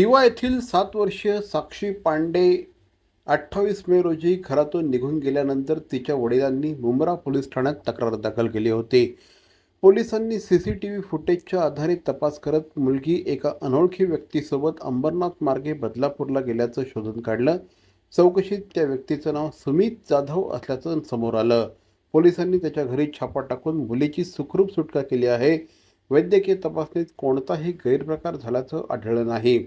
दिवा येथील 7 वर्षीय साक्षी पांडे 28 मे रोजी घरातून निघून गेल्यानंतर तिच्या वडिलांनी मुंब्रा पोलीस ठाण्यात तक्रार दाखल केली होती। पोलिसांनी सीसीटीव्ही फुटेजच्या आधारे तपास करत मुलगी एका अनोळखी व्यक्तीसोबत अंबरनाथ मार्गे बदलापूरला गेल्याचं शोधून काढलं। चौकशीत त्या व्यक्तीचं नाव सुमित जाधव असल्याचं समोर आलं। पोलिसांनी त्याच्या घरी छापा टाकून मुलीची सुखरूप सुटका केली आहे। वैद्यकीय तपासणीत कोणताही गैरप्रकार झाल्याचं आढळलं नाही।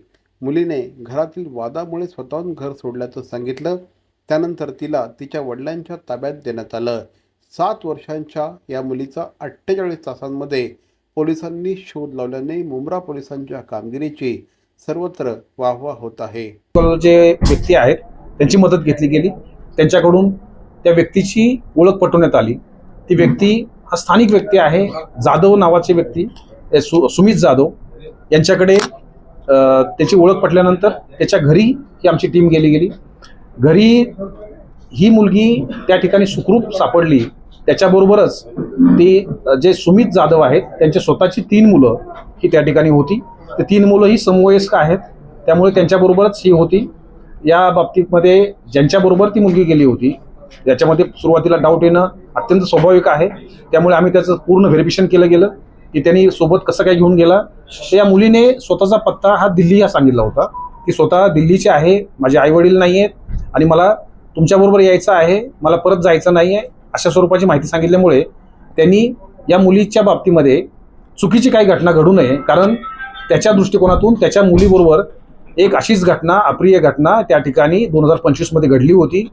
मुलीने घरातील वादामुळे स्वतःहून घर सोडल्याचं सांगितलं। त्यानंतर तिला तिच्या वडिलांच्या ताब्यात देण्यात आलं। 7 वर्षांच्या या मुलीचा 48 तासांमध्ये पोलिसांनी शोध लावल्याने मुंब्रा पोलिसांच्या कामगिरीची सर्वत्र वाहवा होत आहे। जे व्यक्ती आहेत त्यांची मदत घेतली गेली। त्यांच्याकडून त्या व्यक्तीची ओळख पटवण्यात आली। ती व्यक्ती हा स्थानिक व्यक्ती आहे, जाधव नावाचे व्यक्ती, सुमित जाधव यांच्याकडे त्याची ओळख पटल्यानंतर त्याच्या घरी ही आमची टीम गेली। घरी ही मुलगी त्या ठिकाणी सुखरूप सापडली। त्याच्याबरोबरच ती जे सुमित जाधव आहेत त्यांची स्वतःची 3 मुलं ही त्या ठिकाणी होती। ते 3 मुलं ही समवयस्क आहेत, त्यामुळे त्यांच्याबरोबरच ही होती। या बाबतीमध्ये ज्यांच्याबरोबर ती मुलगी गेली होती याच्यामध्ये सुरुवातीला डाऊट येणं अत्यंत स्वाभाविक आहे। त्यामुळे आम्ही त्याचं पूर्ण व्हेरिफिकेशन केलं गेलं की त्यांनी सोबत कसं काय घेऊन गेला। तर या मुलीने स्वतःचा पत्ता हा दिल्ली हा सांगितला होता की स्वतः दिल्लीचे आहे, माझे आई वडील नाही आहेत आणि मला तुमच्याबरोबर यायचं आहे, मला परत जायचं नाही आहे, अशा स्वरूपाची माहिती सांगितल्यामुळे त्यांनी या मुलीच्या बाबतीमध्ये चुकीची काही घटना घडू नये, कारण त्याच्या दृष्टिकोनातून त्याच्या मुलीबरोबर एक अशीच घटना, अप्रिय घटना त्या ठिकाणी 2025 मध्ये घडली होती।